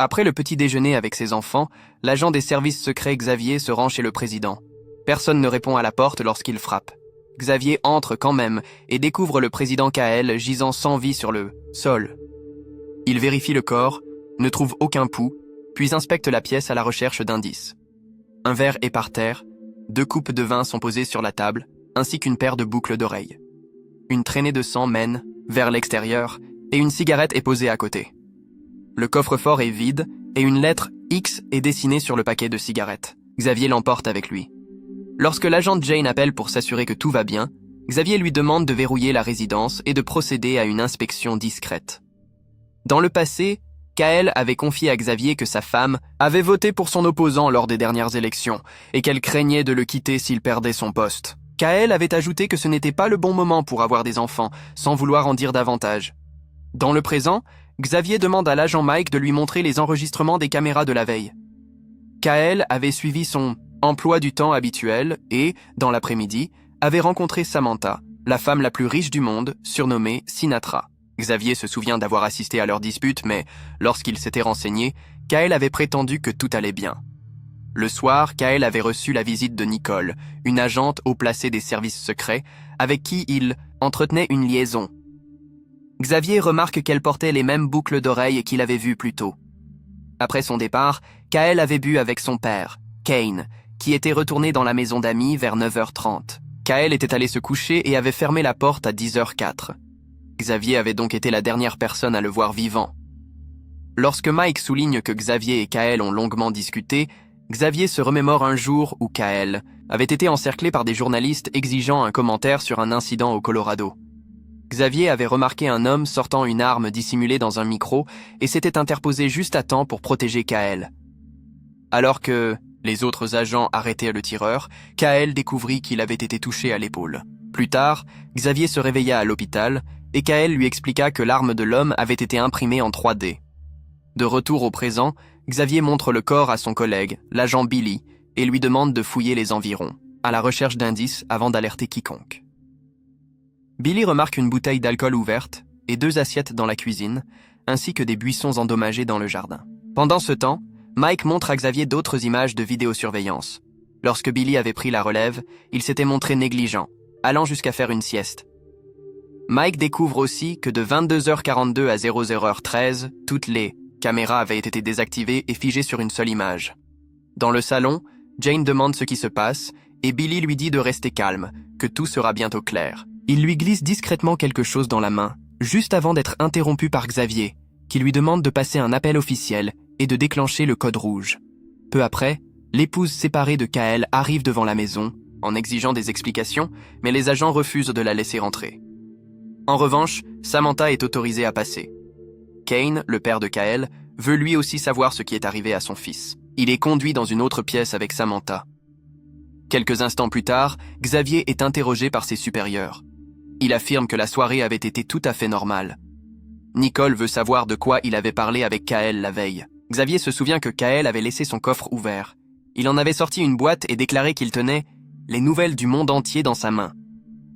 Après le petit déjeuner avec ses enfants, l'agent des services secrets Xavier se rend chez le président. Personne ne répond à la porte lorsqu'il frappe. Xavier entre quand même et découvre le président Kael gisant sans vie sur le sol. Il vérifie le corps, ne trouve aucun pouls, puis inspecte la pièce à la recherche d'indices. Un verre est par terre, 2 coupes de vin sont posées sur la table, ainsi qu'une paire de boucles d'oreilles. Une traînée de sang mène vers l'extérieur et une cigarette est posée à côté. Le coffre-fort est vide et une lettre X est dessinée sur le paquet de cigarettes. Xavier l'emporte avec lui. Lorsque l'agent Jane appelle pour s'assurer que tout va bien, Xavier lui demande de verrouiller la résidence et de procéder à une inspection discrète. Dans le passé, Kael avait confié à Xavier que sa femme avait voté pour son opposant lors des dernières élections et qu'elle craignait de le quitter s'il perdait son poste. Kael avait ajouté que ce n'était pas le bon moment pour avoir des enfants, sans vouloir en dire davantage. Dans le présent, Xavier demande à l'agent Mike de lui montrer les enregistrements des caméras de la veille. Kael avait suivi son emploi du temps habituel et, dans l'après-midi, avait rencontré Samantha, la femme la plus riche du monde, surnommée Sinatra. Xavier se souvient d'avoir assisté à leur dispute, mais lorsqu'il s'était renseigné, Kael avait prétendu que tout allait bien. Le soir, Kael avait reçu la visite de Nicole, une agente haut placée des services secrets, avec qui il entretenait une liaison. Xavier remarque qu'elle portait les mêmes boucles d'oreilles qu'il avait vues plus tôt. Après son départ, Kael avait bu avec son père, Kane, qui était retourné dans la maison d'amis vers 9h30. Kael était allé se coucher et avait fermé la porte à 10h04. Xavier avait donc été la dernière personne à le voir vivant. Lorsque Mike souligne que Xavier et Kael ont longuement discuté, Xavier se remémore un jour où Kael avait été encerclé par des journalistes exigeant un commentaire sur un incident au Colorado. Xavier avait remarqué un homme sortant une arme dissimulée dans un micro et s'était interposé juste à temps pour protéger Kael. Alors que les autres agents arrêtaient le tireur, Kael découvrit qu'il avait été touché à l'épaule. Plus tard, Xavier se réveilla à l'hôpital et Kael lui expliqua que l'arme de l'homme avait été imprimée en 3D. De retour au présent, Xavier montre le corps à son collègue, l'agent Billy, et lui demande de fouiller les environs, à la recherche d'indices avant d'alerter quiconque. Billy remarque une bouteille d'alcool ouverte et 2 assiettes dans la cuisine, ainsi que des buissons endommagés dans le jardin. Pendant ce temps, Mike montre à Xavier d'autres images de vidéosurveillance. Lorsque Billy avait pris la relève, il s'était montré négligent, allant jusqu'à faire une sieste. Mike découvre aussi que de 22h42 à 00h13, toutes les caméras avaient été désactivées et figées sur une seule image. Dans le salon, Jane demande ce qui se passe et Billy lui dit de rester calme, que tout sera bientôt clair. Il lui glisse discrètement quelque chose dans la main, juste avant d'être interrompu par Xavier, qui lui demande de passer un appel officiel et de déclencher le code rouge. Peu après, l'épouse séparée de Kael arrive devant la maison, en exigeant des explications, mais les agents refusent de la laisser entrer. En revanche, Samantha est autorisée à passer. Kane, le père de Kael, veut lui aussi savoir ce qui est arrivé à son fils. Il est conduit dans une autre pièce avec Samantha. Quelques instants plus tard, Xavier est interrogé par ses supérieurs. Il affirme que la soirée avait été tout à fait normale. Nicole veut savoir de quoi il avait parlé avec Kael la veille. Xavier se souvient que Kael avait laissé son coffre ouvert. Il en avait sorti une boîte et déclaré qu'il tenait les nouvelles du monde entier dans sa main.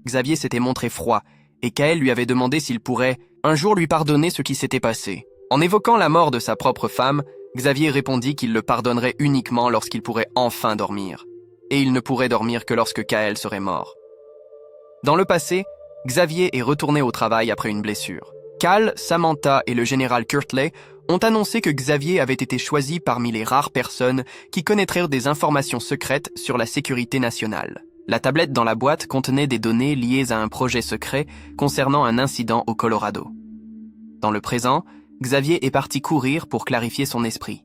Xavier s'était montré froid et Kael lui avait demandé s'il pourrait un jour lui pardonner ce qui s'était passé. En évoquant la mort de sa propre femme, Xavier répondit qu'il le pardonnerait uniquement lorsqu'il pourrait enfin dormir. Et il ne pourrait dormir que lorsque Kael serait mort. Dans le passé, Xavier est retourné au travail après une blessure. Cal, Samantha et le général Kirtley ont annoncé que Xavier avait été choisi parmi les rares personnes qui connaîtraient des informations secrètes sur la sécurité nationale. La tablette dans la boîte contenait des données liées à un projet secret concernant un incident au Colorado. Dans le présent, Xavier est parti courir pour clarifier son esprit.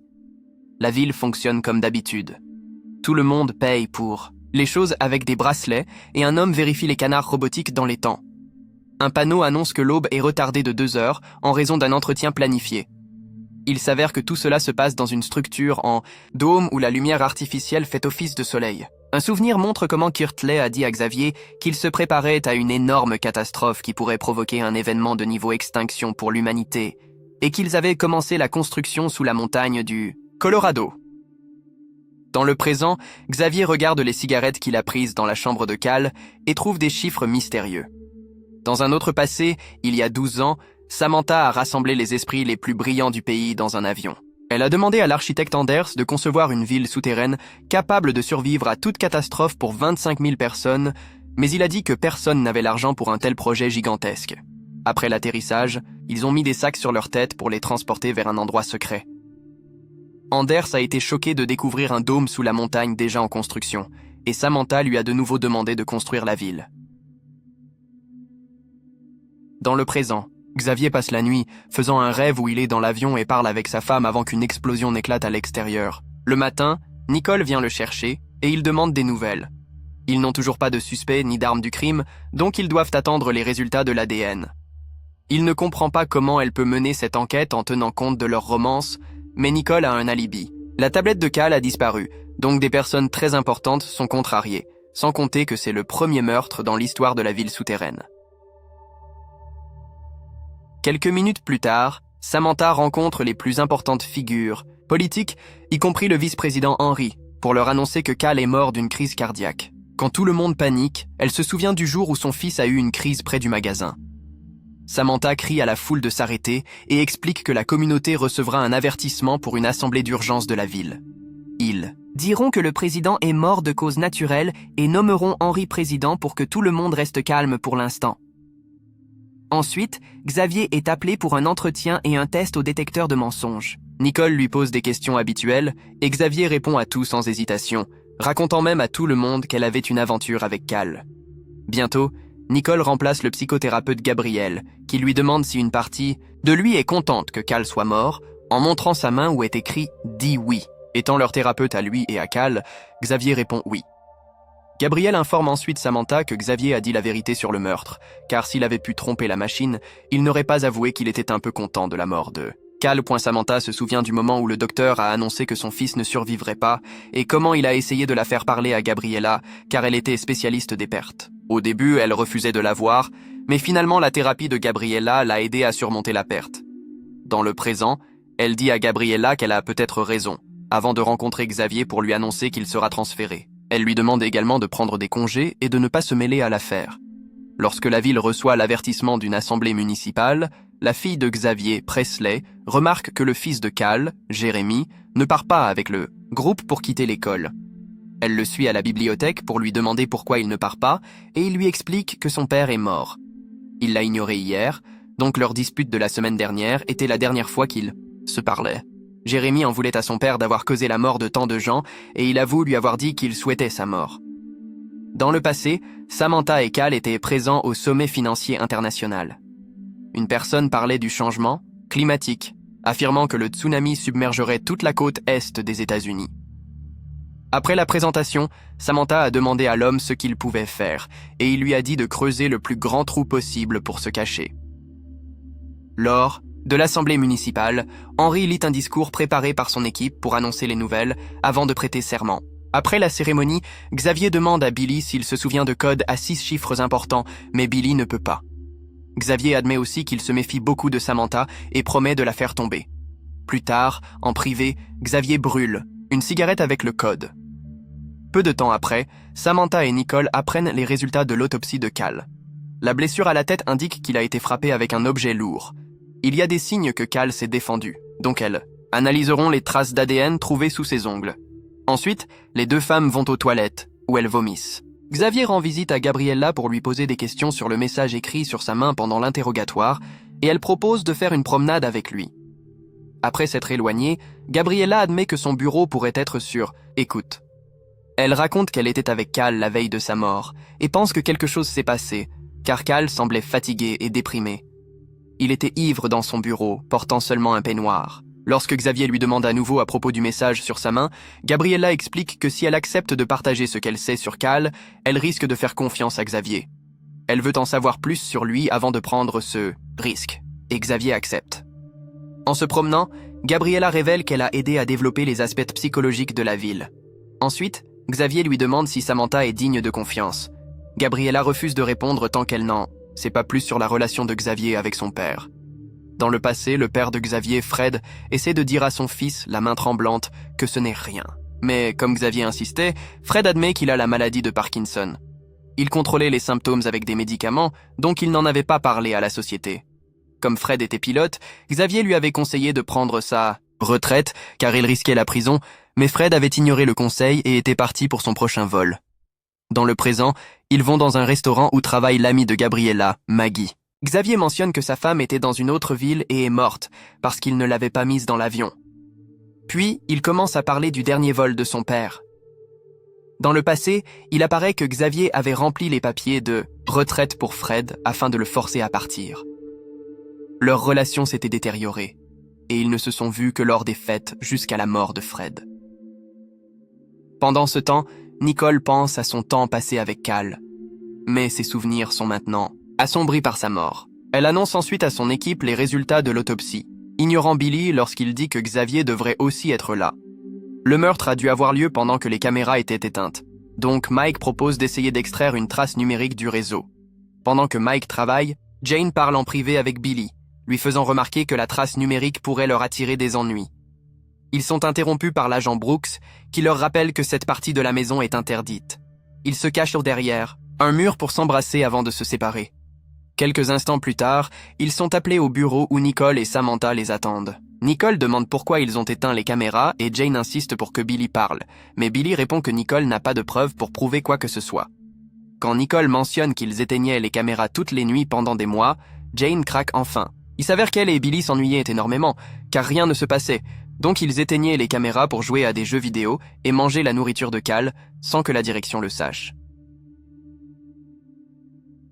La ville fonctionne comme d'habitude. Tout le monde paye pour les choses avec des bracelets et un homme vérifie les canards robotiques dans les temps. Un panneau annonce que l'aube est retardée de 2 heures en raison d'un entretien planifié. Il s'avère que tout cela se passe dans une structure en dôme où la lumière artificielle fait office de soleil. Un souvenir montre comment Kirtley a dit à Xavier qu'il se préparait à une énorme catastrophe qui pourrait provoquer un événement de niveau extinction pour l'humanité et qu'ils avaient commencé la construction sous la montagne du Colorado. Dans le présent, Xavier regarde les cigarettes qu'il a prises dans la chambre de Cal et trouve des chiffres mystérieux. Dans un autre passé, il y a 12 ans, Samantha a rassemblé les esprits les plus brillants du pays dans un avion. Elle a demandé à l'architecte Anders de concevoir une ville souterraine capable de survivre à toute catastrophe pour 25 000 personnes, mais il a dit que personne n'avait l'argent pour un tel projet gigantesque. Après l'atterrissage, ils ont mis des sacs sur leur tête pour les transporter vers un endroit secret. Anders a été choqué de découvrir un dôme sous la montagne déjà en construction, et Samantha lui a de nouveau demandé de construire la ville. Dans le présent, Xavier passe la nuit, faisant un rêve où il est dans l'avion et parle avec sa femme avant qu'une explosion n'éclate à l'extérieur. Le matin, Nicole vient le chercher et il demande des nouvelles. Ils n'ont toujours pas de suspect ni d'arme du crime, donc ils doivent attendre les résultats de l'ADN. Il ne comprend pas comment elle peut mener cette enquête en tenant compte de leur romance, mais Nicole a un alibi. La tablette de Cal a disparu, donc des personnes très importantes sont contrariées, sans compter que c'est le premier meurtre dans l'histoire de la ville souterraine. Quelques minutes plus tard, Samantha rencontre les plus importantes figures politiques, y compris le vice-président Henry, pour leur annoncer que Cal est mort d'une crise cardiaque. Quand tout le monde panique, elle se souvient du jour où son fils a eu une crise près du magasin. Samantha crie à la foule de s'arrêter et explique que la communauté recevra un avertissement pour une assemblée d'urgence de la ville. Ils diront que le président est mort de cause naturelle et nommeront Henry président pour que tout le monde reste calme pour l'instant. Ensuite, Xavier est appelé pour un entretien et un test au détecteur de mensonges. Nicole lui pose des questions habituelles et Xavier répond à tout sans hésitation, racontant même à tout le monde qu'elle avait une aventure avec Cal. Bientôt, Nicole remplace le psychothérapeute Gabriel, qui lui demande si une partie de lui est contente que Cal soit mort, en montrant sa main où est écrit « Dis oui ». Étant leur thérapeute à lui et à Cal, Xavier répond oui. Gabriel informe ensuite Samantha que Xavier a dit la vérité sur le meurtre, car s'il avait pu tromper la machine, il n'aurait pas avoué qu'il était un peu content de la mort de Cal. Samantha se souvient du moment où le docteur a annoncé que son fils ne survivrait pas et comment il a essayé de la faire parler à Gabriella, car elle était spécialiste des pertes. Au début, elle refusait de la voir, mais finalement la thérapie de Gabriella l'a aidée à surmonter la perte. Dans le présent, elle dit à Gabriella qu'elle a peut-être raison, avant de rencontrer Xavier pour lui annoncer qu'il sera transféré. Elle lui demande également de prendre des congés et de ne pas se mêler à l'affaire. Lorsque la ville reçoit l'avertissement d'une assemblée municipale, la fille de Xavier, Presley, remarque que le fils de Cal, Jérémy, ne part pas avec le groupe pour quitter l'école. Elle le suit à la bibliothèque pour lui demander pourquoi il ne part pas et il lui explique que son père est mort. Il l'a ignoré hier, donc leur dispute de la semaine dernière était la dernière fois qu'ils se parlaient. Jérémy en voulait à son père d'avoir causé la mort de tant de gens et il avoue lui avoir dit qu'il souhaitait sa mort. Dans le passé, Samantha et Cal étaient présents au sommet financier international. Une personne parlait du changement climatique, affirmant que le tsunami submergerait toute la côte est des États-Unis. Après la présentation, Samantha a demandé à l'homme ce qu'il pouvait faire et il lui a dit de creuser le plus grand trou possible pour se cacher. Lors de l'Assemblée municipale, Henry lit un discours préparé par son équipe pour annoncer les nouvelles avant de prêter serment. Après la cérémonie, Xavier demande à Billy s'il se souvient de codes à 6 chiffres importants, mais Billy ne peut pas. Xavier admet aussi qu'il se méfie beaucoup de Samantha et promet de la faire tomber. Plus tard, en privé, Xavier brûle une cigarette avec le code. Peu de temps après, Samantha et Nicole apprennent les résultats de l'autopsie de Cal. La blessure à la tête indique qu'il a été frappé avec un objet lourd. Il y a des signes que Cal s'est défendu, donc elles analyseront les traces d'ADN trouvées sous ses ongles. Ensuite, les deux femmes vont aux toilettes, où elles vomissent. Xavier rend visite à Gabriella pour lui poser des questions sur le message écrit sur sa main pendant l'interrogatoire, et elle propose de faire une promenade avec lui. Après s'être éloignée, Gabriella admet que son bureau pourrait être sur « écoute ». Elle raconte qu'elle était avec Cal la veille de sa mort, et pense que quelque chose s'est passé, car Cal semblait fatigué et déprimé. Il était ivre dans son bureau, portant seulement un peignoir. Lorsque Xavier lui demande à nouveau à propos du message sur sa main, Gabriella explique que si elle accepte de partager ce qu'elle sait sur Cal, elle risque de faire confiance à Xavier. Elle veut en savoir plus sur lui avant de prendre ce risque, et Xavier accepte. En se promenant, Gabriella révèle qu'elle a aidé à développer les aspects psychologiques de la ville. Ensuite, Xavier lui demande si Samantha est digne de confiance. Gabriella refuse de répondre tant qu'elle n'en sait pas plus sur la relation de Xavier avec son père. Dans le passé, le père de Xavier, Fred, essaie de dire à son fils, la main tremblante, que ce n'est rien. Mais comme Xavier insistait, Fred admet qu'il a la maladie de Parkinson. Il contrôlait les symptômes avec des médicaments, donc il n'en avait pas parlé à la société. Comme Fred était pilote, Xavier lui avait conseillé de prendre sa Retraite, car il risquait la prison, mais Fred avait ignoré le conseil et était parti pour son prochain vol. Dans le présent, ils vont dans un restaurant où travaille l'amie de Gabriella, Maggie. Xavier mentionne que sa femme était dans une autre ville et est morte, parce qu'il ne l'avait pas mise dans l'avion. Puis, il commence à parler du dernier vol de son père. Dans le passé, il apparaît que Xavier avait rempli les papiers de « retraite pour Fred » afin de le forcer à partir. Leur relation s'était détériorée, et ils ne se sont vus que lors des fêtes jusqu'à la mort de Fred. Pendant ce temps, Nicole pense à son temps passé avec Cal, mais ses souvenirs sont maintenant assombris par sa mort. Elle annonce ensuite à son équipe les résultats de l'autopsie, ignorant Billy lorsqu'il dit que Xavier devrait aussi être là. Le meurtre a dû avoir lieu pendant que les caméras étaient éteintes, donc Mike propose d'essayer d'extraire une trace numérique du réseau. Pendant que Mike travaille, Jane parle en privé avec Billy, lui faisant remarquer que la trace numérique pourrait leur attirer des ennuis. Ils sont interrompus par l'agent Brooks, qui leur rappelle que cette partie de la maison est interdite. Ils se cachent au derrière, un mur pour s'embrasser avant de se séparer. Quelques instants plus tard, ils sont appelés au bureau où Nicole et Samantha les attendent. Nicole demande pourquoi ils ont éteint les caméras et Jane insiste pour que Billy parle, mais Billy répond que Nicole n'a pas de preuves pour prouver quoi que ce soit. Quand Nicole mentionne qu'ils éteignaient les caméras toutes les nuits pendant des mois, Jane craque enfin. Il s'avère qu'elle et Billy s'ennuyaient énormément, car rien ne se passait, donc ils éteignaient les caméras pour jouer à des jeux vidéo et manger la nourriture de Cal sans que la direction le sache.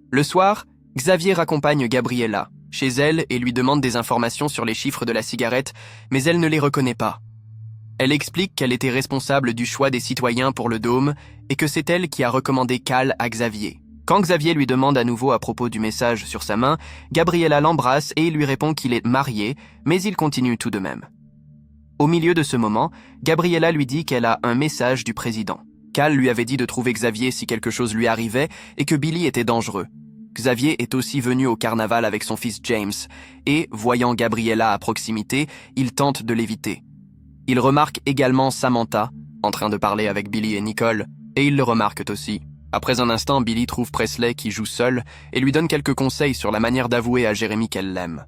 Le soir, Xavier raccompagne Gabriella chez elle et lui demande des informations sur les chiffres de la cigarette, mais elle ne les reconnaît pas. Elle explique qu'elle était responsable du choix des citoyens pour le dôme et que c'est elle qui a recommandé Cal à Xavier. Quand Xavier lui demande à nouveau à propos du message sur sa main, Gabriella l'embrasse et il lui répond qu'il est marié, mais il continue tout de même. Au milieu de ce moment, Gabriella lui dit qu'elle a un message du président. Cal lui avait dit de trouver Xavier si quelque chose lui arrivait et que Billy était dangereux. Xavier est aussi venu au carnaval avec son fils James et, voyant Gabriella à proximité, il tente de l'éviter. Il remarque également Samantha, en train de parler avec Billy et Nicole, et ils le remarquent aussi. Après un instant, Billy trouve Presley qui joue seul et lui donne quelques conseils sur la manière d'avouer à Jérémy qu'elle l'aime.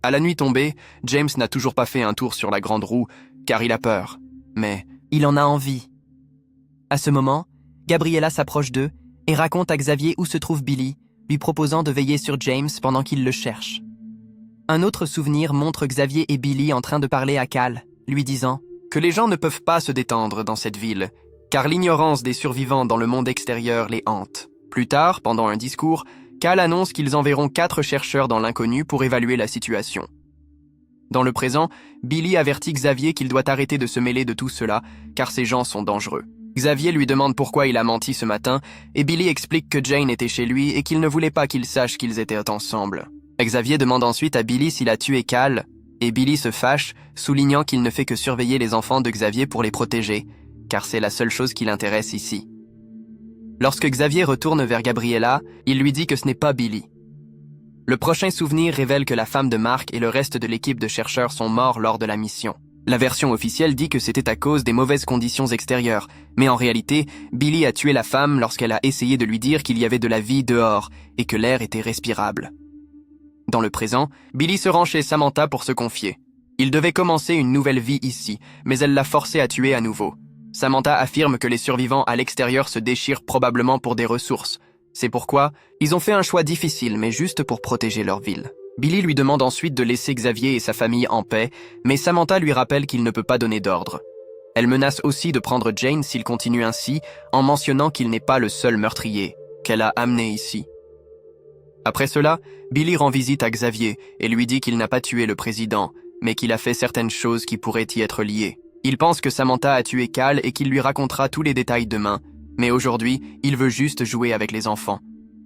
À la nuit tombée, James n'a toujours pas fait un tour sur la grande roue, car il a peur, mais il en a envie. À ce moment, Gabriella s'approche d'eux et raconte à Xavier où se trouve Billy, lui proposant de veiller sur James pendant qu'il le cherche. Un autre souvenir montre Xavier et Billy en train de parler à Cal, lui disant que les gens ne peuvent pas se détendre dans cette ville, car l'ignorance des survivants dans le monde extérieur les hante. Plus tard, pendant un discours, Cal annonce qu'ils enverront 4 chercheurs dans l'inconnu pour évaluer la situation. Dans le présent, Billy avertit Xavier qu'il doit arrêter de se mêler de tout cela, car ces gens sont dangereux. Xavier lui demande pourquoi il a menti ce matin, et Billy explique que Jane était chez lui et qu'il ne voulait pas qu'il sache qu'ils étaient ensemble. Xavier demande ensuite à Billy s'il a tué Cal, et Billy se fâche, soulignant qu'il ne fait que surveiller les enfants de Xavier pour les protéger, car c'est la seule chose qui l'intéresse ici. Lorsque Xavier retourne vers Gabriella, il lui dit que ce n'est pas Billy. Le prochain souvenir révèle que la femme de Mark et le reste de l'équipe de chercheurs sont morts lors de la mission. La version officielle dit que c'était à cause des mauvaises conditions extérieures, mais en réalité, Billy a tué la femme lorsqu'elle a essayé de lui dire qu'il y avait de la vie dehors et que l'air était respirable. Dans le présent, Billy se rend chez Samantha pour se confier. Il devait commencer une nouvelle vie ici, mais elle l'a forcé à tuer à nouveau. Samantha affirme que les survivants à l'extérieur se déchirent probablement pour des ressources. C'est pourquoi ils ont fait un choix difficile, mais juste pour protéger leur ville. Billy lui demande ensuite de laisser Xavier et sa famille en paix, mais Samantha lui rappelle qu'il ne peut pas donner d'ordre. Elle menace aussi de prendre Jane s'il continue ainsi, en mentionnant qu'il n'est pas le seul meurtrier, qu'elle a amené ici. Après cela, Billy rend visite à Xavier et lui dit qu'il n'a pas tué le président, mais qu'il a fait certaines choses qui pourraient y être liées. Il pense que Samantha a tué Cal et qu'il lui racontera tous les détails demain, mais aujourd'hui, il veut juste jouer avec les enfants.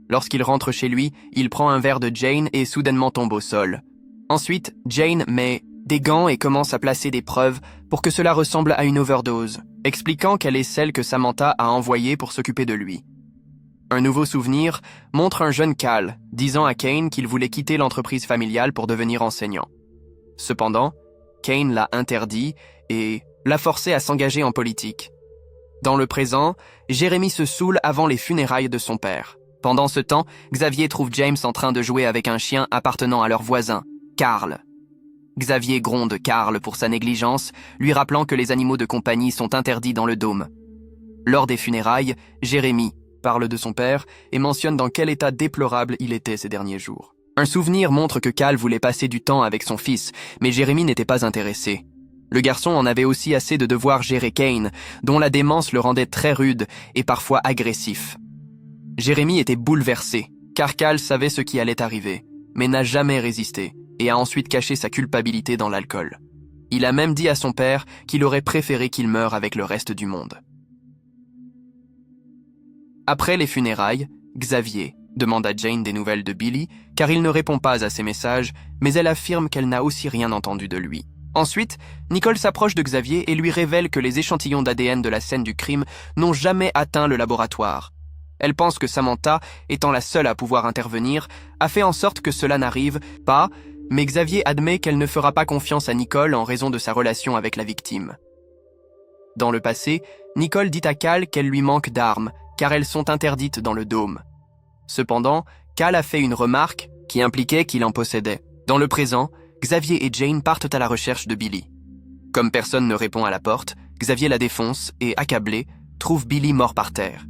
Lorsqu'il rentre chez lui, il prend un verre de Jane et soudainement tombe au sol. Ensuite, Jane met des gants et commence à placer des preuves pour que cela ressemble à une overdose, expliquant qu'elle est celle que Samantha a envoyée pour s'occuper de lui. Un nouveau souvenir montre un jeune Cal disant à Kane qu'il voulait quitter l'entreprise familiale pour devenir enseignant. Cependant, Kane l'a interdit et l'a forcé à s'engager en politique. Dans le présent, Jérémy se saoule avant les funérailles de son père. Pendant ce temps, Xavier trouve James en train de jouer avec un chien appartenant à leur voisin, Carl. Xavier gronde Carl pour sa négligence, lui rappelant que les animaux de compagnie sont interdits dans le dôme. Lors des funérailles, Jérémie parle de son père et mentionne dans quel état déplorable il était ces derniers jours. Un souvenir montre que Cal voulait passer du temps avec son fils, mais Jérémie n'était pas intéressé. Le garçon en avait aussi assez de devoir gérer Kane, dont la démence le rendait très rude et parfois agressif. Jérémie était bouleversé, car Cal savait ce qui allait arriver, mais n'a jamais résisté et a ensuite caché sa culpabilité dans l'alcool. Il a même dit à son père qu'il aurait préféré qu'il meure avec le reste du monde. Après les funérailles, Xavier demande à Jane des nouvelles de Billy, car il ne répond pas à ses messages, mais elle affirme qu'elle n'a aussi rien entendu de lui. Ensuite, Nicole s'approche de Xavier et lui révèle que les échantillons d'ADN de la scène du crime n'ont jamais atteint le laboratoire. Elle pense que Samantha, étant la seule à pouvoir intervenir, a fait en sorte que cela n'arrive pas, mais Xavier admet qu'elle ne fera pas confiance à Nicole en raison de sa relation avec la victime. Dans le passé, Nicole dit à Cal qu'elle lui manque d'armes, car elles sont interdites dans le dôme. Cependant, Cal a fait une remarque qui impliquait qu'il en possédait. Dans le présent, Xavier et Jane partent à la recherche de Billy. Comme personne ne répond à la porte, Xavier la défonce et, accablé, trouve Billy mort par terre.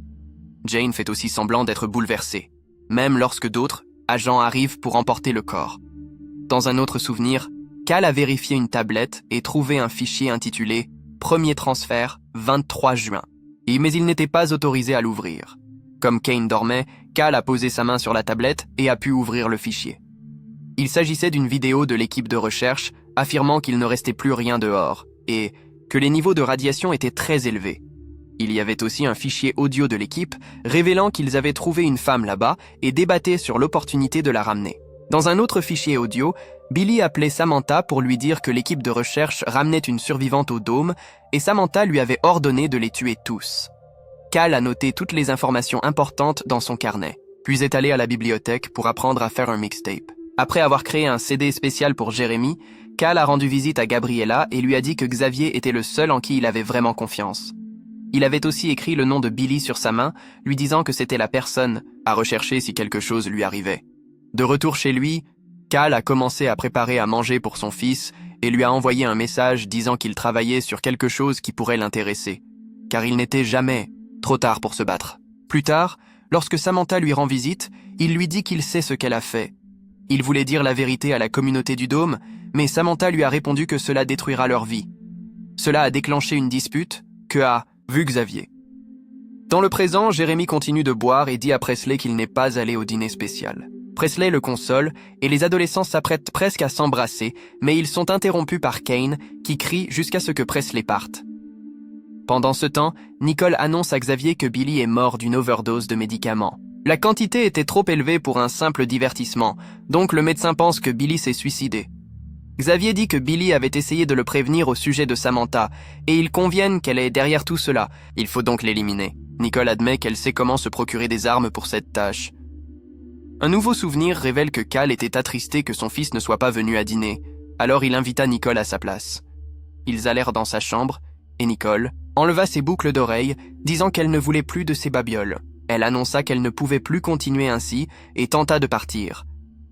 Jane fait aussi semblant d'être bouleversée, même lorsque d'autres agents arrivent pour emporter le corps. Dans un autre souvenir, Cal a vérifié une tablette et trouvé un fichier intitulé « Premier transfert, 23 juin ». Mais il n'était pas autorisé à l'ouvrir. Comme Kane dormait, Cal a posé sa main sur la tablette et a pu ouvrir le fichier. Il s'agissait d'une vidéo de l'équipe de recherche affirmant qu'il ne restait plus rien dehors et que les niveaux de radiation étaient très élevés. Il y avait aussi un fichier audio de l'équipe révélant qu'ils avaient trouvé une femme là-bas et débattaient sur l'opportunité de la ramener. Dans un autre fichier audio, Billy appelait Samantha pour lui dire que l'équipe de recherche ramenait une survivante au dôme et Samantha lui avait ordonné de les tuer tous. Cal a noté toutes les informations importantes dans son carnet, puis est allé à la bibliothèque pour apprendre à faire un mixtape. Après avoir créé un CD spécial pour Jérémie, Cal a rendu visite à Gabriella et lui a dit que Xavier était le seul en qui il avait vraiment confiance. Il avait aussi écrit le nom de Billy sur sa main, lui disant que c'était la personne à rechercher si quelque chose lui arrivait. De retour chez lui, Cal a commencé à préparer à manger pour son fils et lui a envoyé un message disant qu'il travaillait sur quelque chose qui pourrait l'intéresser, car il n'était jamais trop tard pour se battre. Plus tard, lorsque Samantha lui rend visite, il lui dit qu'il sait ce qu'elle a fait. Il voulait dire la vérité à la communauté du dôme, mais Samantha lui a répondu que cela détruira leur vie. Cela a déclenché une dispute que a vu Xavier. Dans le présent, Jérémie continue de boire et dit à Presley qu'il n'est pas allé au dîner spécial. Presley le console et les adolescents s'apprêtent presque à s'embrasser, mais ils sont interrompus par Kane qui crie jusqu'à ce que Presley parte. Pendant ce temps, Nicole annonce à Xavier que Billy est mort d'une overdose de médicaments. La quantité était trop élevée pour un simple divertissement, donc le médecin pense que Billy s'est suicidé. Xavier dit que Billy avait essayé de le prévenir au sujet de Samantha, et ils conviennent qu'elle est derrière tout cela. Il faut donc l'éliminer. Nicole admet qu'elle sait comment se procurer des armes pour cette tâche. Un nouveau souvenir révèle que Cal était attristé que son fils ne soit pas venu à dîner, alors il invita Nicole à sa place. Ils allèrent dans sa chambre, et Nicole enleva ses boucles d'oreilles, disant qu'elle ne voulait plus de ses babioles. Elle annonça qu'elle ne pouvait plus continuer ainsi et tenta de partir.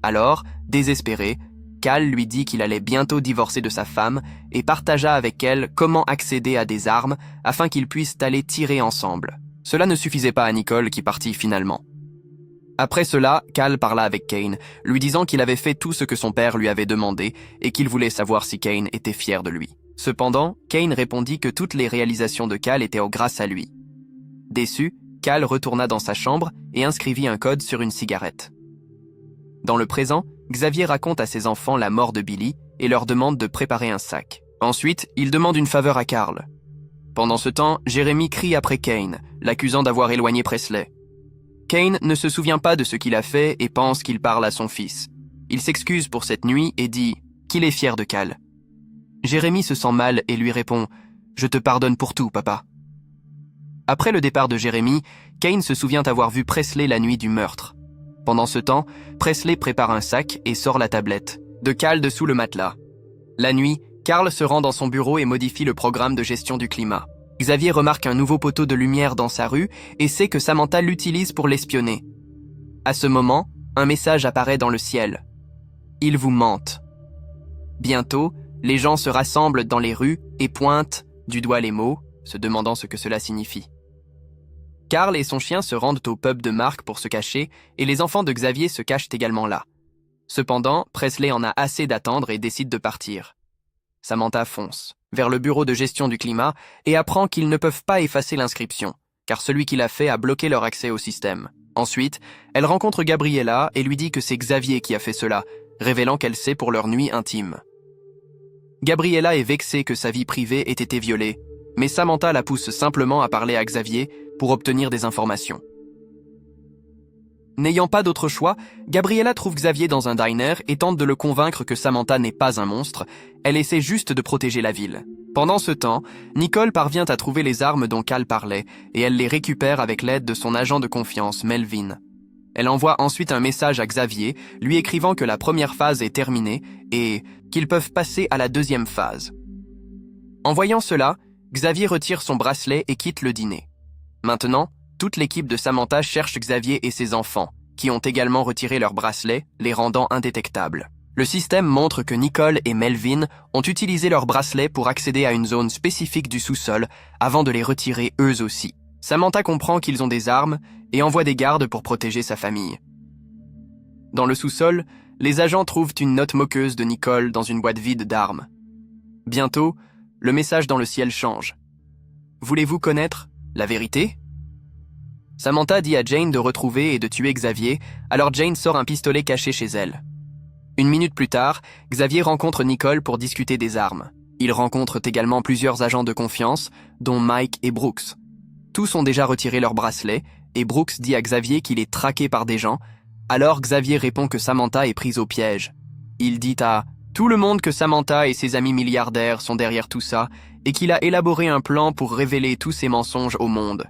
Alors, désespéré, Cal lui dit qu'il allait bientôt divorcer de sa femme et partagea avec elle comment accéder à des armes afin qu'ils puissent aller tirer ensemble. Cela ne suffisait pas à Nicole qui partit finalement. Après cela, Cal parla avec Kane, lui disant qu'il avait fait tout ce que son père lui avait demandé et qu'il voulait savoir si Kane était fier de lui. Cependant, Kane répondit que toutes les réalisations de Cal étaient grâce à lui. Déçu, Cal retourna dans sa chambre et inscrivit un code sur une cigarette. Dans le présent, Xavier raconte à ses enfants la mort de Billy et leur demande de préparer un sac. Ensuite, il demande une faveur à Carl. Pendant ce temps, Jérémie crie après Kane, l'accusant d'avoir éloigné Presley. Kane ne se souvient pas de ce qu'il a fait et pense qu'il parle à son fils. Il s'excuse pour cette nuit et dit qu'il est fier de Cal. Jérémie se sent mal et lui répond « Je te pardonne pour tout, papa ». Après le départ de Jérémie, Kane se souvient avoir vu Presley la nuit du meurtre. Pendant ce temps, Presley prépare un sac et sort la tablette de Cal dessous le matelas. La nuit, Carl se rend dans son bureau et modifie le programme de gestion du climat. Xavier remarque un nouveau poteau de lumière dans sa rue et sait que Samantha l'utilise pour l'espionner. À ce moment, un message apparaît dans le ciel. « Ils vous mentent ». Bientôt, les gens se rassemblent dans les rues et pointent du doigt les mots, se demandant ce que cela signifie. Carl et son chien se rendent au pub de Mark pour se cacher et les enfants de Xavier se cachent également là. Cependant, Presley en a assez d'attendre et décide de partir. Samantha fonce vers le bureau de gestion du climat et apprend qu'ils ne peuvent pas effacer l'inscription, car celui qui l'a fait a bloqué leur accès au système. Ensuite, elle rencontre Gabriella et lui dit que c'est Xavier qui a fait cela, révélant qu'elle sait pour leur nuit intime. Gabriella est vexée que sa vie privée ait été violée, mais Samantha la pousse simplement à parler à Xavier pour obtenir des informations. N'ayant pas d'autre choix, Gabriella trouve Xavier dans un diner et tente de le convaincre que Samantha n'est pas un monstre, elle essaie juste de protéger la ville. Pendant ce temps, Nicole parvient à trouver les armes dont Cal parlait et elle les récupère avec l'aide de son agent de confiance, Melvin. Elle envoie ensuite un message à Xavier, lui écrivant que la première phase est terminée et qu'ils peuvent passer à la deuxième phase. En voyant cela, Xavier retire son bracelet et quitte le dîner. Maintenant, toute l'équipe de Samantha cherche Xavier et ses enfants, qui ont également retiré leurs bracelets, les rendant indétectables. Le système montre que Nicole et Melvin ont utilisé leurs bracelets pour accéder à une zone spécifique du sous-sol avant de les retirer eux aussi. Samantha comprend qu'ils ont des armes et envoie des gardes pour protéger sa famille. Dans le sous-sol, les agents trouvent une note moqueuse de Nicole dans une boîte vide d'armes. Bientôt, le message dans le ciel change. « Voulez-vous connaître la vérité ?» Samantha dit à Jane de retrouver et de tuer Xavier, alors Jane sort un pistolet caché chez elle. Une minute plus tard, Xavier rencontre Nicole pour discuter des armes. Ils rencontrent également plusieurs agents de confiance, dont Mike et Brooks. Tous ont déjà retiré leurs bracelets, et Brooks dit à Xavier qu'il est traqué par des gens, alors Xavier répond que Samantha est prise au piège. Il dit à tout le monde que Samantha et ses amis milliardaires sont derrière tout ça, et qu'il a élaboré un plan pour révéler tous ses mensonges au monde.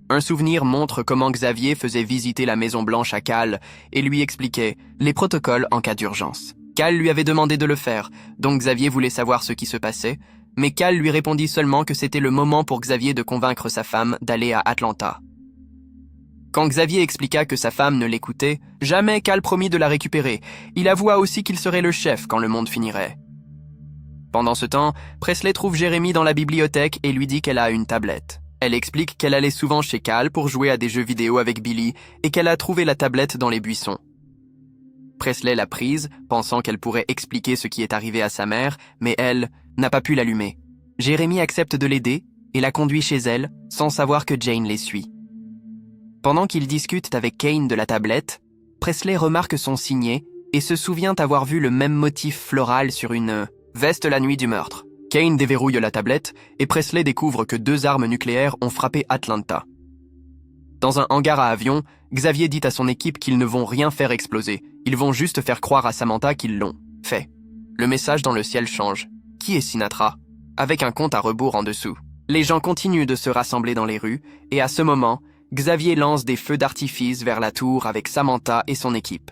Un souvenir montre comment Xavier faisait visiter la Maison Blanche à Cal et lui expliquait les protocoles en cas d'urgence. Cal lui avait demandé de le faire, donc Xavier voulait savoir ce qui se passait, mais Cal lui répondit seulement que c'était le moment pour Xavier de convaincre sa femme d'aller à Atlanta. Quand Xavier expliqua que sa femme ne l'écoutait, jamais Cal promit de la récupérer. Il avoua aussi qu'il serait le chef quand le monde finirait. Pendant ce temps, Presley trouve Jérémie dans la bibliothèque et lui dit qu'elle a une tablette. Elle explique qu'elle allait souvent chez Cal pour jouer à des jeux vidéo avec Billy et qu'elle a trouvé la tablette dans les buissons. Presley l'a prise, pensant qu'elle pourrait expliquer ce qui est arrivé à sa mère, mais elle n'a pas pu l'allumer. Jérémie accepte de l'aider et la conduit chez elle, sans savoir que Jane les suit. Pendant qu'ils discutent avec Kane de la tablette, Presley remarque son signet et se souvient avoir vu le même motif floral sur une veste la nuit du meurtre. Kane déverrouille la tablette et Presley découvre que 2 armes nucléaires ont frappé Atlanta. Dans un hangar à avions, Xavier dit à son équipe qu'ils ne vont rien faire exploser, ils vont juste faire croire à Samantha qu'ils l'ont fait. Le message dans le ciel change. Qui est Sinatra ? Avec un compte à rebours en dessous. Les gens continuent de se rassembler dans les rues et à ce moment, Xavier lance des feux d'artifice vers la tour avec Samantha et son équipe.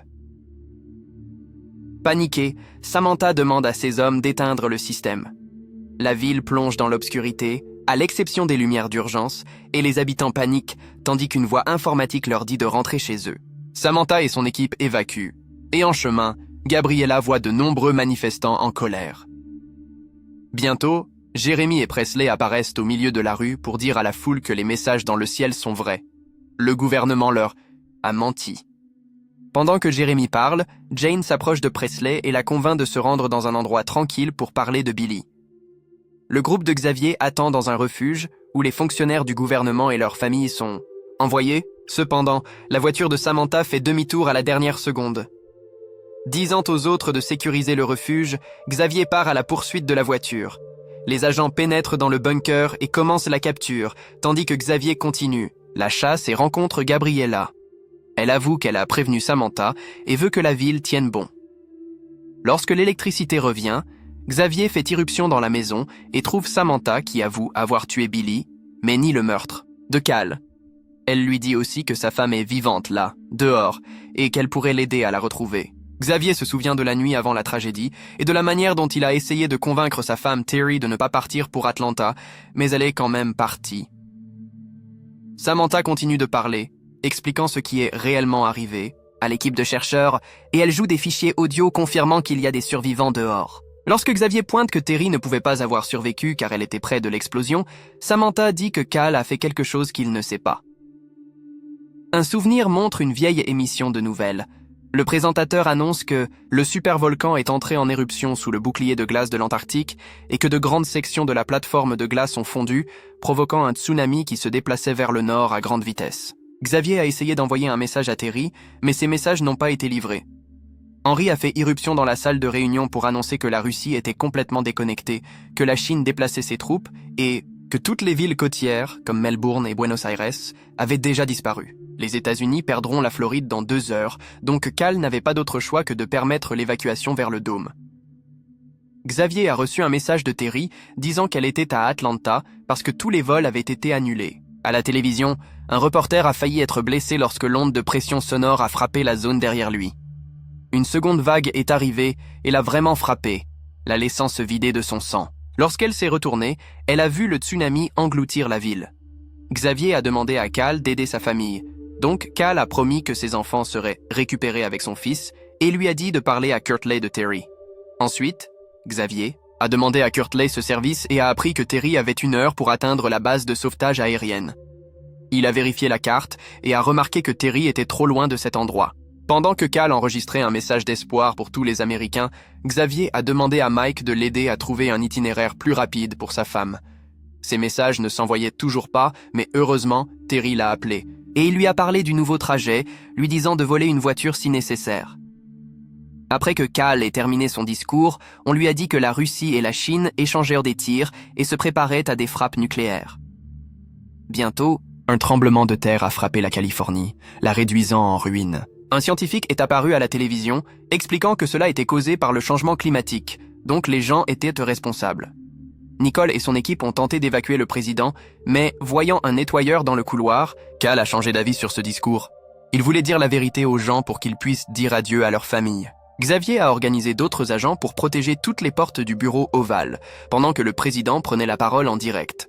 Paniquée, Samantha demande à ses hommes d'éteindre le système. La ville plonge dans l'obscurité, à l'exception des lumières d'urgence, et les habitants paniquent, tandis qu'une voix informatique leur dit de rentrer chez eux. Samantha et son équipe évacuent, et en chemin, Gabriella voit de nombreux manifestants en colère. Bientôt, Jérémie et Presley apparaissent au milieu de la rue pour dire à la foule que les messages dans le ciel sont vrais. Le gouvernement leur a menti. Pendant que Jérémie parle, Jane s'approche de Presley et la convainc de se rendre dans un endroit tranquille pour parler de Billy. Le groupe de Xavier attend dans un refuge où les fonctionnaires du gouvernement et leurs familles sont envoyés. Cependant, la voiture de Samantha fait demi-tour à la dernière seconde. Disant aux autres de sécuriser le refuge, Xavier part à la poursuite de la voiture. Les agents pénètrent dans le bunker et commencent la capture, tandis que Xavier continue, la chasse et rencontre Gabriella. Elle avoue qu'elle a prévenu Samantha et veut que la ville tienne bon. Lorsque l'électricité revient, Xavier fait irruption dans la maison et trouve Samantha qui avoue avoir tué Billy, mais nie le meurtre de Cal. Elle lui dit aussi que sa femme est vivante là, dehors, et qu'elle pourrait l'aider à la retrouver. Xavier se souvient de la nuit avant la tragédie et de la manière dont il a essayé de convaincre sa femme Terry de ne pas partir pour Atlanta, mais elle est quand même partie. Samantha continue de parler, expliquant ce qui est réellement arrivé à l'équipe de chercheurs, et elle joue des fichiers audio confirmant qu'il y a des survivants dehors. Lorsque Xavier pointe que Terry ne pouvait pas avoir survécu car elle était près de l'explosion, Samantha dit que Cal a fait quelque chose qu'il ne sait pas. Un souvenir montre une vieille émission de nouvelles. Le présentateur annonce que le supervolcan est entré en éruption sous le bouclier de glace de l'Antarctique et que de grandes sections de la plateforme de glace ont fondu, provoquant un tsunami qui se déplaçait vers le nord à grande vitesse. Xavier a essayé d'envoyer un message à Terry, mais ces messages n'ont pas été livrés. Henry a fait irruption dans la salle de réunion pour annoncer que la Russie était complètement déconnectée, que la Chine déplaçait ses troupes et que toutes les villes côtières, comme Melbourne et Buenos Aires, avaient déjà disparu. Les États-Unis perdront la Floride dans 2 heures, donc Cal n'avait pas d'autre choix que de permettre l'évacuation vers le dôme. Xavier a reçu un message de Terry disant qu'elle était à Atlanta parce que tous les vols avaient été annulés. À la télévision, un reporter a failli être blessé lorsque l'onde de pression sonore a frappé la zone derrière lui. Une seconde vague est arrivée et l'a vraiment frappé, la laissant se vider de son sang. Lorsqu'elle s'est retournée, elle a vu le tsunami engloutir la ville. Xavier a demandé à Cal d'aider sa famille. Donc, Cal a promis que ses enfants seraient récupérés avec son fils et lui a dit de parler à Kirtley de Terry. Ensuite, Xavier a demandé à Kirtley ce service et a appris que Terry avait 1 heure pour atteindre la base de sauvetage aérienne. Il a vérifié la carte et a remarqué que Terry était trop loin de cet endroit. Pendant que Cal enregistrait un message d'espoir pour tous les Américains, Xavier a demandé à Mike de l'aider à trouver un itinéraire plus rapide pour sa femme. Ces messages ne s'envoyaient toujours pas, mais heureusement, Terry l'a appelé. Et il lui a parlé du nouveau trajet, lui disant de voler une voiture si nécessaire. Après que Cal ait terminé son discours, on lui a dit que la Russie et la Chine échangèrent des tirs et se préparaient à des frappes nucléaires. Bientôt, un tremblement de terre a frappé la Californie, la réduisant en ruine. Un scientifique est apparu à la télévision, expliquant que cela était causé par le changement climatique, donc les gens étaient responsables. Nicole et son équipe ont tenté d'évacuer le président, mais voyant un nettoyeur dans le couloir, Cal a changé d'avis sur ce discours. Il voulait dire la vérité aux gens pour qu'ils puissent dire adieu à leur famille. Xavier a organisé d'autres agents pour protéger toutes les portes du bureau ovale, pendant que le président prenait la parole en direct.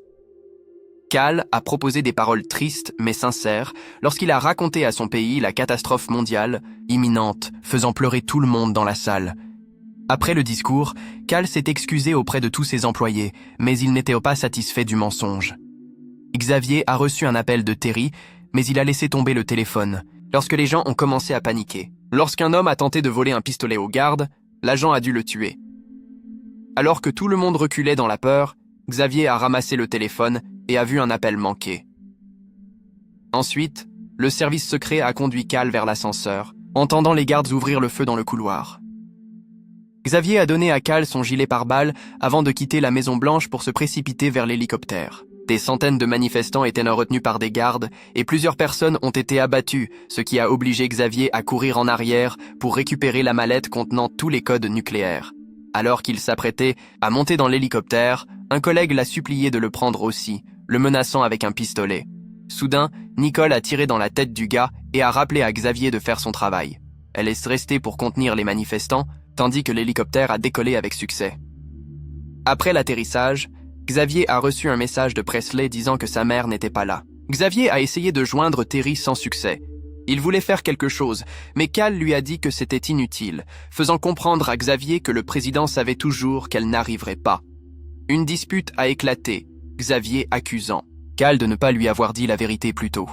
Cal a proposé des paroles tristes mais sincères lorsqu'il a raconté à son pays la catastrophe mondiale, imminente, faisant pleurer tout le monde dans la salle. Après le discours, Cal s'est excusé auprès de tous ses employés, mais il n'était pas satisfait du mensonge. Xavier a reçu un appel de Terry, mais il a laissé tomber le téléphone, lorsque les gens ont commencé à paniquer. Lorsqu'un homme a tenté de voler un pistolet aux gardes, l'agent a dû le tuer. Alors que tout le monde reculait dans la peur, Xavier a ramassé le téléphone et a vu un appel manqué. Ensuite, le service secret a conduit Cal vers l'ascenseur, entendant les gardes ouvrir le feu dans le couloir. Xavier a donné à Cal son gilet pare-balles avant de quitter la Maison-Blanche pour se précipiter vers l'hélicoptère. Des centaines de manifestants étaient retenus par des gardes et plusieurs personnes ont été abattues, ce qui a obligé Xavier à courir en arrière pour récupérer la mallette contenant tous les codes nucléaires. Alors qu'il s'apprêtait à monter dans l'hélicoptère, un collègue l'a supplié de le prendre aussi, le menaçant avec un pistolet. Soudain, Nicole a tiré dans la tête du gars et a rappelé à Xavier de faire son travail. Elle est restée pour contenir les manifestants, tandis que l'hélicoptère a décollé avec succès. Après l'atterrissage, Xavier a reçu un message de Presley disant que sa mère n'était pas là. Xavier a essayé de joindre Terry sans succès. Il voulait faire quelque chose, mais Cal lui a dit que c'était inutile, faisant comprendre à Xavier que le président savait toujours qu'elle n'arriverait pas. Une dispute a éclaté, Xavier accusant Cal de ne pas lui avoir dit la vérité plus tôt.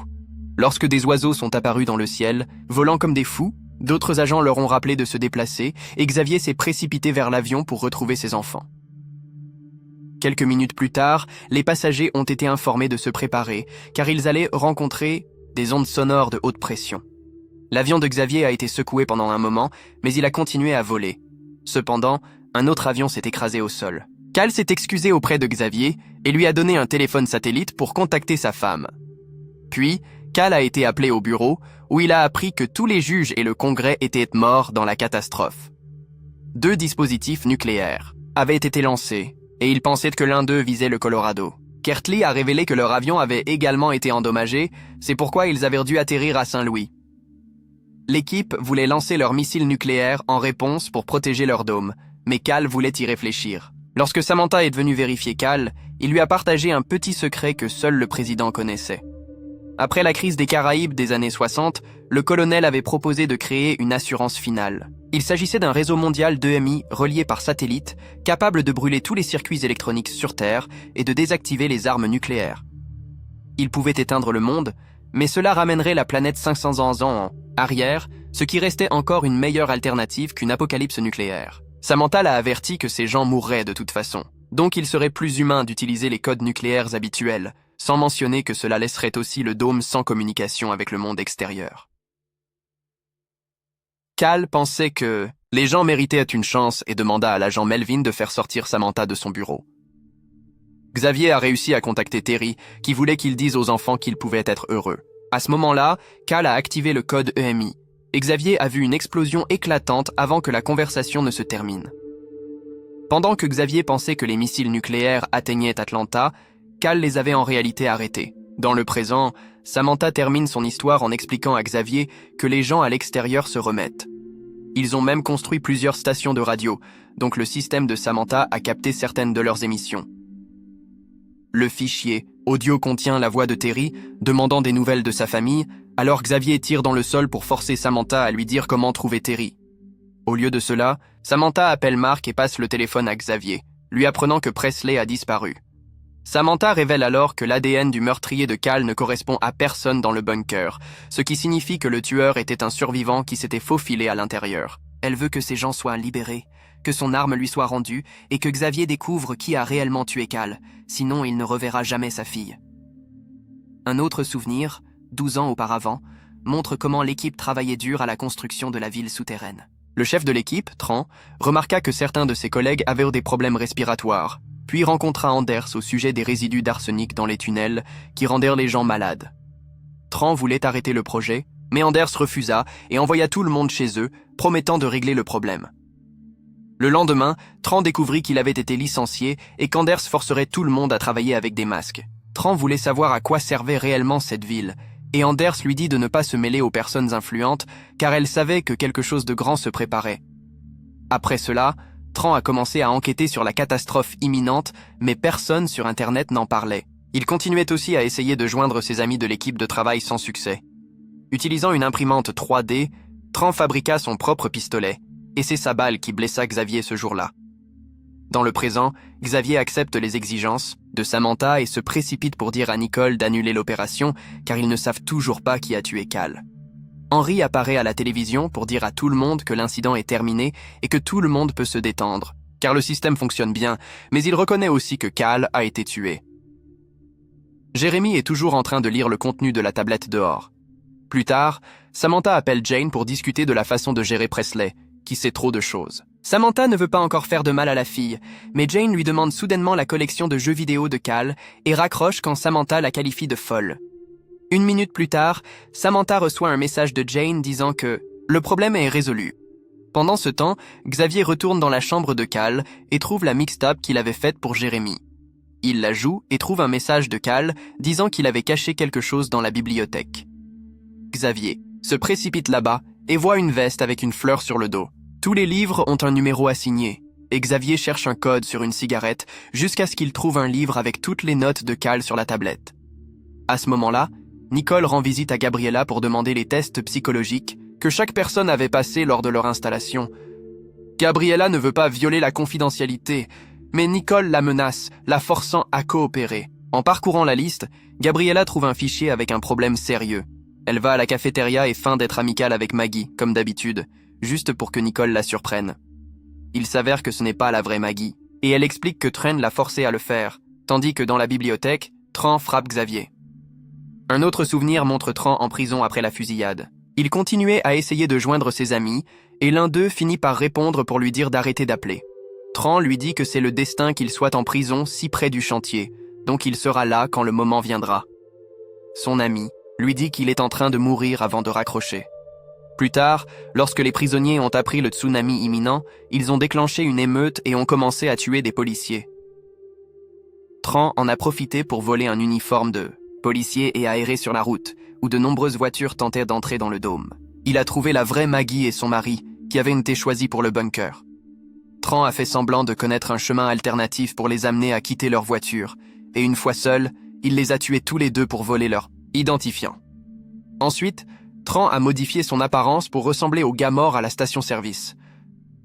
Lorsque des oiseaux sont apparus dans le ciel, volant comme des fous, d'autres agents leur ont rappelé de se déplacer et Xavier s'est précipité vers l'avion pour retrouver ses enfants. Quelques minutes plus tard, les passagers ont été informés de se préparer, car ils allaient rencontrer des ondes sonores de haute pression. L'avion de Xavier a été secoué pendant un moment, mais il a continué à voler. Cependant, un autre avion s'est écrasé au sol. Cal s'est excusé auprès de Xavier et lui a donné un téléphone satellite pour contacter sa femme. Puis, Cal a été appelé au bureau, où il a appris que tous les juges et le Congrès étaient morts dans la catastrophe. 2 dispositifs nucléaires avaient été lancés, et il pensait que l'un d'eux visait le Colorado. Kirtley a révélé que leur avion avait également été endommagé, c'est pourquoi ils avaient dû atterrir à Saint-Louis. L'équipe voulait lancer leur missile nucléaire en réponse pour protéger leur dôme, mais Cal voulait y réfléchir. Lorsque Samantha est venue vérifier Cal, il lui a partagé un petit secret que seul le président connaissait. Après la crise des Caraïbes des années 60, le colonel avait proposé de créer une assurance finale. Il s'agissait d'un réseau mondial d'EMI relié par satellite, capable de brûler tous les circuits électroniques sur Terre et de désactiver les armes nucléaires. Il pouvait éteindre le monde, mais cela ramènerait la planète 500 ans en arrière, ce qui restait encore une meilleure alternative qu'une apocalypse nucléaire. Samantha l'a averti que ces gens mourraient de toute façon, donc il serait plus humain d'utiliser les codes nucléaires habituels, sans mentionner que cela laisserait aussi le dôme sans communication avec le monde extérieur. Cal pensait que les gens méritaient une chance et demanda à l'agent Melvin de faire sortir Samantha de son bureau. Xavier a réussi à contacter Terry, qui voulait qu'il dise aux enfants qu'ils pouvaient être heureux. À ce moment-là, Cal a activé le code EMI, et Xavier a vu une explosion éclatante avant que la conversation ne se termine. Pendant que Xavier pensait que les missiles nucléaires atteignaient Atlanta, Cal les avait en réalité arrêtés. Dans le présent, Samantha termine son histoire en expliquant à Xavier que les gens à l'extérieur se remettent. Ils ont même construit plusieurs stations de radio, donc le système de Samantha a capté certaines de leurs émissions. Le fichier audio contient la voix de Terry, demandant des nouvelles de sa famille, alors Xavier tire dans le sol pour forcer Samantha à lui dire comment trouver Terry. Au lieu de cela, Samantha appelle Mark et passe le téléphone à Xavier, lui apprenant que Presley a disparu. Samantha révèle alors que l'ADN du meurtrier de Cal ne correspond à personne dans le bunker, ce qui signifie que le tueur était un survivant qui s'était faufilé à l'intérieur. Elle veut que ces gens soient libérés, que son arme lui soit rendue et que Xavier découvre qui a réellement tué Cal, sinon il ne reverra jamais sa fille. Un autre souvenir, 12 ans auparavant, montre comment l'équipe travaillait dur à la construction de la ville souterraine. Le chef de l'équipe, Tran, remarqua que certains de ses collègues avaient des problèmes respiratoires, puis rencontra Anders au sujet des résidus d'arsenic dans les tunnels qui rendèrent les gens malades. Tran voulait arrêter le projet, mais Anders refusa et envoya tout le monde chez eux, promettant de régler le problème. Le lendemain, Tran découvrit qu'il avait été licencié et qu'Anders forcerait tout le monde à travailler avec des masques. Tran voulait savoir à quoi servait réellement cette ville, et Anders lui dit de ne pas se mêler aux personnes influentes, car elle savait que quelque chose de grand se préparait. Après cela, Tran a commencé à enquêter sur la catastrophe imminente, mais personne sur Internet n'en parlait. Il continuait aussi à essayer de joindre ses amis de l'équipe de travail sans succès. Utilisant une imprimante 3D, Tran fabriqua son propre pistolet, et c'est sa balle qui blessa Xavier ce jour-là. Dans le présent, Xavier accepte les exigences de Samantha et se précipite pour dire à Nicole d'annuler l'opération, car ils ne savent toujours pas qui a tué Cal. Henry apparaît à la télévision pour dire à tout le monde que l'incident est terminé et que tout le monde peut se détendre, car le système fonctionne bien, mais il reconnaît aussi que Cal a été tué. Jérémy est toujours en train de lire le contenu de la tablette dehors. Plus tard, Samantha appelle Jane pour discuter de la façon de gérer Presley, qui sait trop de choses. Samantha ne veut pas encore faire de mal à la fille, mais Jane lui demande soudainement la collection de jeux vidéo de Cal et raccroche quand Samantha la qualifie de folle. 1 minute plus tard, Samantha reçoit un message de Jane disant que le problème est résolu. Pendant ce temps, Xavier retourne dans la chambre de Cal et trouve la mixtape qu'il avait faite pour Jérémy. Il la joue et trouve un message de Cal disant qu'il avait caché quelque chose dans la bibliothèque. Xavier se précipite là-bas et voit une veste avec une fleur sur le dos. Tous les livres ont un numéro assigné, et Xavier cherche un code sur une cigarette jusqu'à ce qu'il trouve un livre avec toutes les notes de Cal sur la tablette. À ce moment-là, Nicole rend visite à Gabriella pour demander les tests psychologiques que chaque personne avait passés lors de leur installation. Gabriella ne veut pas violer la confidentialité, mais Nicole la menace, la forçant à coopérer. En parcourant la liste, Gabriella trouve un fichier avec un problème sérieux. Elle va à la cafétéria et feint d'être amicale avec Maggie, comme d'habitude, juste pour que Nicole la surprenne. Il s'avère que ce n'est pas la vraie Maggie, et elle explique que Tran l'a forcée à le faire, tandis que dans la bibliothèque, Tran frappe Xavier. Un autre souvenir montre Tran en prison après la fusillade. Il continuait à essayer de joindre ses amis, et l'un d'eux finit par répondre pour lui dire d'arrêter d'appeler. Tran lui dit que c'est le destin qu'il soit en prison si près du chantier, donc il sera là quand le moment viendra. Son ami lui dit qu'il est en train de mourir avant de raccrocher. Plus tard, lorsque les prisonniers ont appris le tsunami imminent, ils ont déclenché une émeute et ont commencé à tuer des policiers. Tran en a profité pour voler un uniforme de policier et aérer sur la route, où de nombreuses voitures tentaient d'entrer dans le dôme. Il a trouvé la vraie Maggie et son mari, qui avaient été choisis pour le bunker. Tran a fait semblant de connaître un chemin alternatif pour les amener à quitter leur voiture, et une fois seuls, il les a tués tous les deux pour voler leur Identifiant. Ensuite, Tran a modifié son apparence pour ressembler au gars mort à la station-service.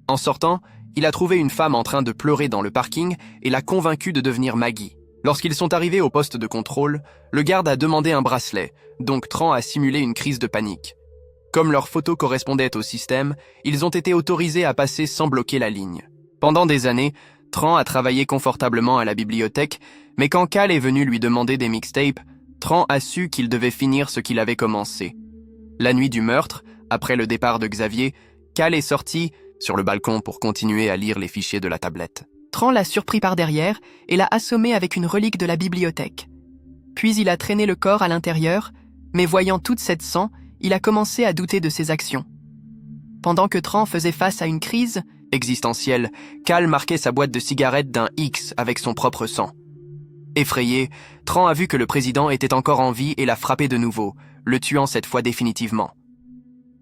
En sortant, il a trouvé une femme en train de pleurer dans le parking et l'a convaincue de devenir Maggie. Lorsqu'ils sont arrivés au poste de contrôle, le garde a demandé un bracelet, donc Tran a simulé une crise de panique. Comme leurs photos correspondaient au système, ils ont été autorisés à passer sans bloquer la ligne. Pendant des années, Tran a travaillé confortablement à la bibliothèque, mais quand Cal est venu lui demander des mixtapes, Tran a su qu'il devait finir ce qu'il avait commencé. La nuit du meurtre, après le départ de Xavier, Cal est sorti sur le balcon pour continuer à lire les fichiers de la tablette. Tran l'a surpris par derrière et l'a assommé avec une relique de la bibliothèque. Puis il a traîné le corps à l'intérieur, mais voyant toute cette sang, il a commencé à douter de ses actions. Pendant que Tran faisait face à une crise existentielle, Cal marquait sa boîte de cigarettes d'un X avec son propre sang. Effrayé, Tran a vu que le président était encore en vie et l'a frappé de nouveau, le tuant cette fois définitivement.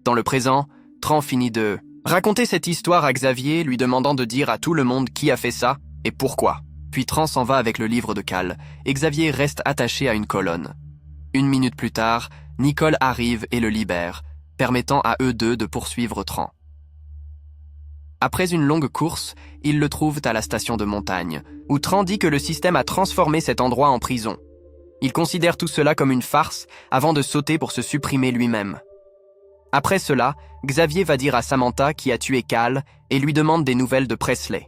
Dans le présent, Tran finit de raconter cette histoire à Xavier, lui demandant de dire à tout le monde qui a fait ça et pourquoi. Puis Tran s'en va avec le livre de Cal, et Xavier reste attaché à une colonne. 1 minute plus tard, Nicole arrive et le libère, permettant à eux deux de poursuivre Tran. Après une longue course, ils le trouvent à la station de montagne, où Tran dit que le système a transformé cet endroit en prison. Il considère tout cela comme une farce avant de sauter pour se supprimer lui-même. Après cela, Xavier va dire à Samantha qui a tué Cal et lui demande des nouvelles de Presley.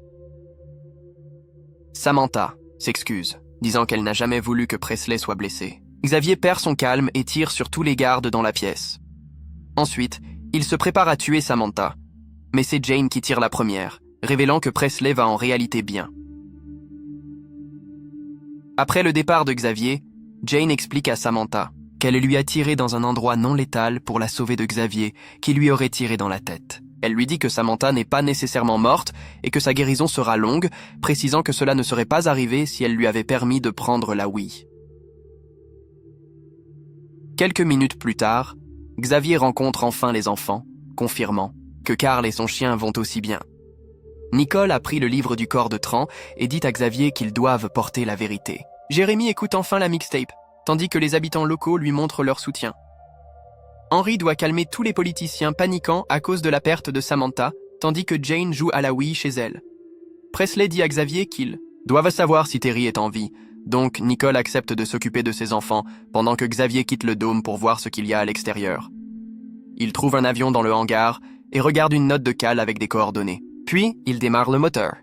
Samantha s'excuse, disant qu'elle n'a jamais voulu que Presley soit blessé. Xavier perd son calme et tire sur tous les gardes dans la pièce. Ensuite, il se prépare à tuer Samantha, mais c'est Jane qui tire la première, révélant que Presley va en réalité bien. Après le départ de Xavier, Jane explique à Samantha qu'elle lui a tiré dans un endroit non létal pour la sauver de Xavier, qui lui aurait tiré dans la tête. Elle lui dit que Samantha n'est pas nécessairement morte et que sa guérison sera longue, précisant que cela ne serait pas arrivé si elle lui avait permis de prendre la Wii. Quelques minutes plus tard, Xavier rencontre enfin les enfants, confirmant que Carl et son chien vont aussi bien. Nicole a pris le livre du corps de Tran et dit à Xavier qu'ils doivent porter la vérité. Jérémy écoute enfin la mixtape, tandis que les habitants locaux lui montrent leur soutien. Henry doit calmer tous les politiciens paniquants à cause de la perte de Samantha, tandis que Jane joue à la Wii chez elle. Presley dit à Xavier qu'ils doivent savoir si Terry est en vie, donc Nicole accepte de s'occuper de ses enfants pendant que Xavier quitte le dôme pour voir ce qu'il y a à l'extérieur. Il trouve un avion dans le hangar et regarde une note de Cal avec des coordonnées. Puis, il démarre le moteur.